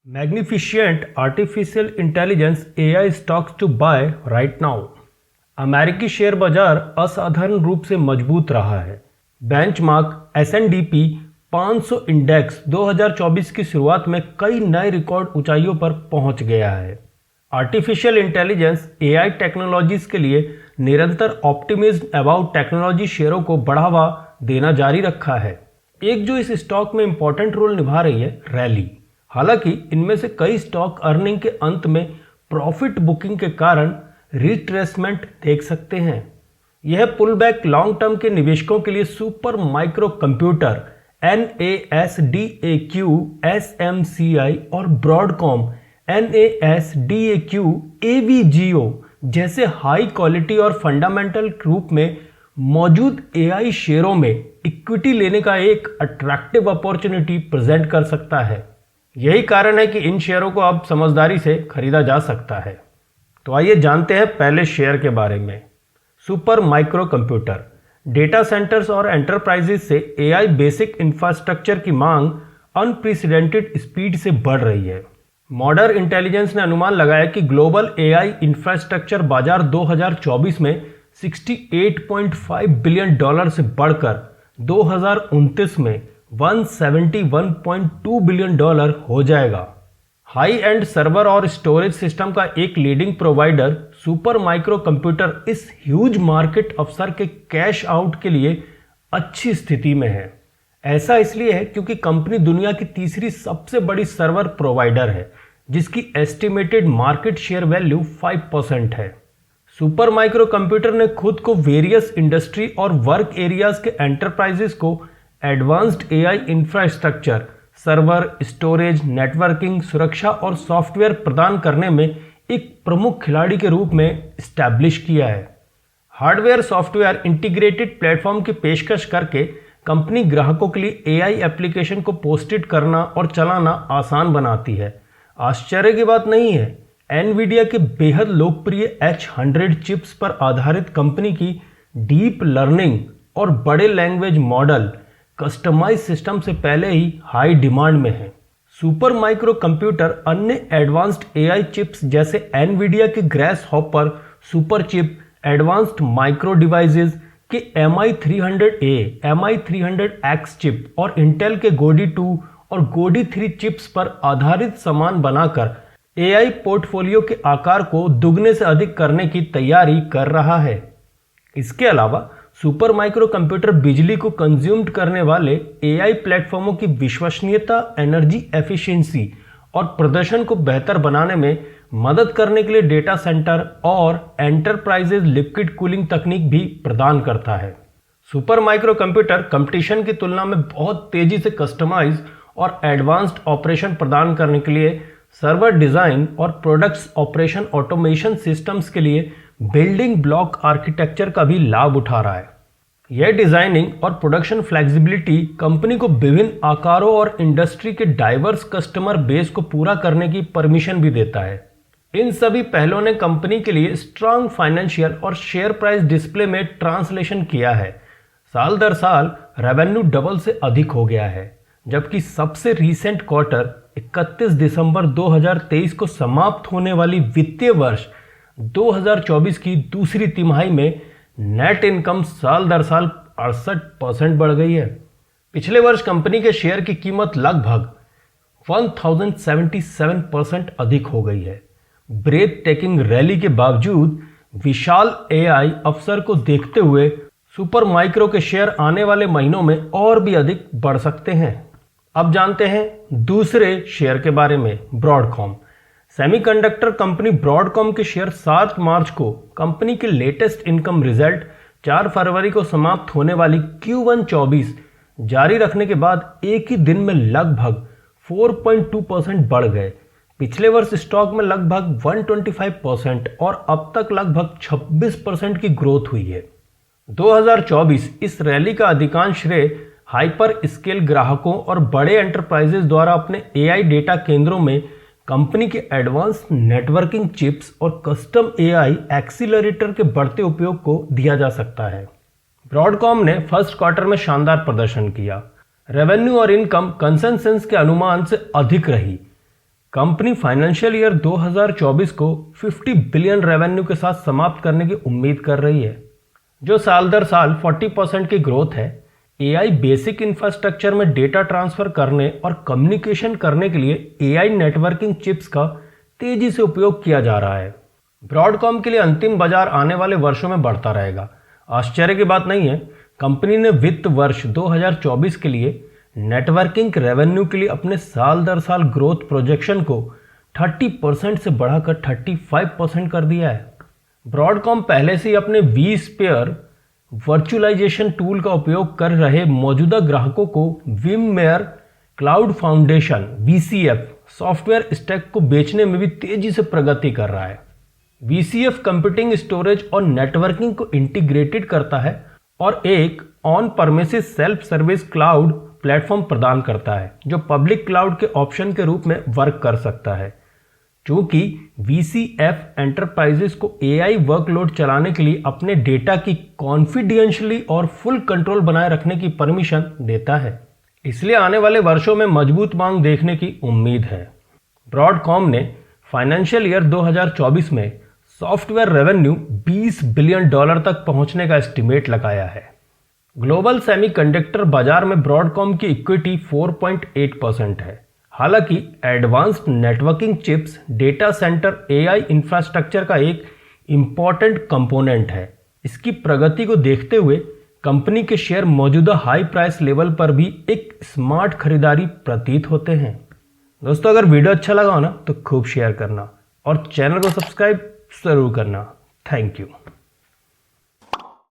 Magnificent Artificial Intelligence AI stocks to buy right now। अमेरिकी share बाजार असाधारण रूप से मजबूत रहा है। बेंचमार्क S&P 500 इंडेक्स 2024 की शुरुआत में कई नए रिकॉर्ड ऊंचाइयों पर पहुंच गया है। आर्टिफिशियल इंटेलिजेंस AI टेक्नोलॉजीज के लिए निरंतर ऑप्टिमिज्म अबाउट टेक्नोलॉजी शेयरों को बढ़ावा देना जारी रखा है। एक जो इस स्टॉक में इंपॉर्टेंट रोल निभा रही है रैली। हालांकि इनमें से कई स्टॉक अर्निंग के अंत में प्रॉफिट बुकिंग के कारण रिट्रेसमेंट देख सकते हैं। यह पुल बैक लॉन्ग टर्म के निवेशकों के लिए super micro computer NASDAQ SMCI और ब्रॉडकॉम NASDAQ AVGO जैसे हाई क्वालिटी और फंडामेंटल रूप में मौजूद AI शेयरों में इक्विटी लेने का एक अट्रैक्टिव अपॉर्चुनिटी प्रेजेंट कर सकता है। यही कारण है कि इन शेयरों को अब समझदारी से खरीदा जा सकता है। तो आइए जानते हैं पहले शेयर के बारे में। Super micro computer data centres और एंटरप्राइजेस से AI बेसिक इंफ्रास्ट्रक्चर की मांग अनप्रेसिडेंटेड स्पीड से बढ़ रही है। मॉडर्न इंटेलिजेंस ने अनुमान लगाया कि ग्लोबल AI इंफ्रास्ट्रक्चर बाजार 2024 में $68.5 बिलियन से बढ़कर 2029 में $171.2 बिलियन हो जाएगा। हाई एंड सर्वर और स्टोरेज सिस्टम का एक leading provider super micro computer इस ह्यूज मार्केट अवसर के कैश आउट के लिए अच्छी स्थिति में है। ऐसा इसलिए है क्योंकि कंपनी दुनिया की तीसरी सबसे बड़ी सर्वर प्रोवाइडर है, जिसकी एस्टिमेटेड मार्केट शेयर वैल्यू 5% है। सुपर माइक्रो कंप्यूटर ने खुद को वेरियस इंडस्ट्री और वर्क एरियाज के एंटरप्राइजेस को advanced AI infrastructure, server, storage, networking, सुरक्षा और सॉफ्टवेयर प्रदान करने में एक प्रमुख खिलाड़ी के रूप में स्टैब्लिश किया है। हार्डवेयर सॉफ्टवेयर इंटीग्रेटेड प्लेटफॉर्म की पेशकश करके कंपनी ग्राहकों के लिए AI एप्लीकेशन को पोस्टेड करना और चलाना आसान बनाती है। आश्चर्य की बात नहीं है, एनवीडिया के बेहद लोकप्रिय H100 चिप्स पर आधारित कंपनी की डीप लर्निंग और बड़े लैंग्वेज मॉडल कस्टमाइज सिस्टम से पहले ही हाई डिमांड में है। सुपर माइक्रो कंप्यूटर अन्य एडवांस्ड AI चिप्स जैसे एनवीडिया के grace hopper super chip, advanced micro devices के MI300A, MI300X चिप और इंटेल के गोडी 2 और गोडी 3 चिप्स पर आधारित सामान बनाकर AI पोर्टफोलियो के आकार को दुगने से अधिक करने की तैयारी कर रहा है। इसके अलावा सुपर माइक्रो कंप्यूटर बिजली को कंज्यूम्ड करने वाले AI प्लेटफॉर्मों की विश्वसनीयता, एनर्जी एफिशिएंसी और प्रदर्शन को बेहतर बनाने में मदद करने के लिए डेटा सेंटर और एंटरप्राइजेज लिक्विड कूलिंग तकनीक भी प्रदान करता है। सुपर माइक्रो कंप्यूटर कंपटीशन की तुलना में बहुत तेजी से कस्टमाइज और एडवांस्ड ऑपरेशन प्रदान करने के लिए सर्वर डिजाइन और प्रोडक्ट्स ऑपरेशन ऑटोमेशन सिस्टम्स के लिए बिल्डिंग ब्लॉक आर्किटेक्चर का भी लाभ उठा रहा है। यह डिजाइनिंग और प्रोडक्शन फ्लेक्सिबिलिटी कंपनी को विभिन्न आकारों और इंडस्ट्री के डाइवर्स कस्टमर बेस को पूरा करने की परमिशन भी देता है। इन सभी पहलों ने कंपनी के लिए स्ट्रांग फाइनेंशियल और शेयर प्राइस डिस्प्ले में ट्रांसलेशन किया है। साल दर साल रेवेन्यू डबल से अधिक हो गया है, जबकि सबसे रीसेंट क्वार्टर 31 दिसंबर 2023 को समाप्त होने वाली वित्तीय वर्ष 2024 की दूसरी तिमाही में नेट इनकम साल दर साल 68% बढ़ गई है। पिछले वर्ष कंपनी के शेयर की कीमत लगभग 1077% अधिक हो गई है। ब्रेथ टेकिंग रैली के बावजूद विशाल AI अवसर को देखते हुए सुपर माइक्रो के शेयर आने वाले महीनों में और भी अधिक बढ़ सकते हैं। अब जानते हैं दूसरे शेयर के बारे में, ब्रॉडकॉम। सेमीकंडक्टर कंपनी ब्रॉडकॉम के शेयर 7 मार्च को कंपनी के लेटेस्ट इनकम रिजल्ट 4 फरवरी को समाप्त होने वाली Q1 24 जारी रखने के बाद एक ही दिन में लगभग 4.2% बढ़ गए। पिछले वर्ष स्टॉक में लगभग 125% और अब तक लगभग 26% की ग्रोथ हुई है। 2024 इस रैली का अधिकांश श्रेय हाइपर स्केल ग्राहकों और बड़े एंटरप्राइजेस द्वारा अपने AI डेटा केंद्रों में कंपनी के एडवांस नेटवर्किंग चिप्स और कस्टम AI एक्सीलरेटर के बढ़ते उपयोग को दिया जा सकता है। ब्रॉडकॉम ने फर्स्ट क्वार्टर में शानदार प्रदर्शन किया। रेवेन्यू और इनकम कंसेंसस के अनुमान से अधिक रही। कंपनी फाइनेंशियल ईयर 2024 को 50 बिलियन रेवेन्यू के साथ समाप्त करने की उम्मीद कर रही है, जो साल दर साल 40% की ग्रोथ है। एआई बेसिक इंफ्रास्ट्रक्चर में डेटा ट्रांसफर करने और कम्युनिकेशन करने के लिए एआई नेटवर्किंग चिप्स का तेजी से उपयोग किया जा रहा है। ब्रॉडकॉम के लिए अंतिम बाजार आने वाले वर्षों में बढ़ता रहेगा। आश्चर्य की बात नहीं है, कंपनी ने वित्त वर्ष 2024 के लिए नेटवर्किंग रेवेन्यू के लिए अपने साल दर साल ग्रोथ प्रोजेक्शन को 30% से बढ़ाकर 35% कर दिया है। ब्रॉडकॉम पहले से ही अपने vSphere वर्चुअलाइजेशन टूल का उपयोग कर रहे मौजूदा ग्राहकों को VMware cloud foundation VCF software stack को बेचने में भी तेजी से प्रगति कर रहा है। VCF कंप्यूटिंग, स्टोरेज और नेटवर्किंग को इंटीग्रेटेड करता है और एक on premises self service cloud platform प्रदान करता है जो पब्लिक क्लाउड के ऑप्शन के रूप में वर्क कर सकता है। चूंकि VCF एंटरप्राइजेस को AI वर्कलोड चलाने के लिए अपने डेटा की कॉन्फिडेंशियली और फुल कंट्रोल बनाए रखने की परमिशन देता है, इसलिए आने वाले वर्षों में मजबूत मांग देखने की उम्मीद है। ब्रॉडकॉम ने फाइनेंशियल ईयर 2024 में सॉफ्टवेयर रेवेन्यू $20 बिलियन तक पहुंचने का एस्टिमेट लगाया है। ग्लोबल सेमीकंडक्टर बाजार में ब्रॉडकॉम की इक्विटी 4.8% है। हालांकि advanced networking chips data centre AI infrastructure का एक इंपॉर्टेंट कंपोनेंट है। इसकी प्रगति को देखते हुए कंपनी के शेयर मौजूदा हाई प्राइस लेवल पर भी एक स्मार्ट खरीदारी प्रतीत होते हैं। दोस्तों, अगर वीडियो अच्छा लगा हो ना तो खूब शेयर करना और चैनल को सब्सक्राइब जरूर करना। Thank you.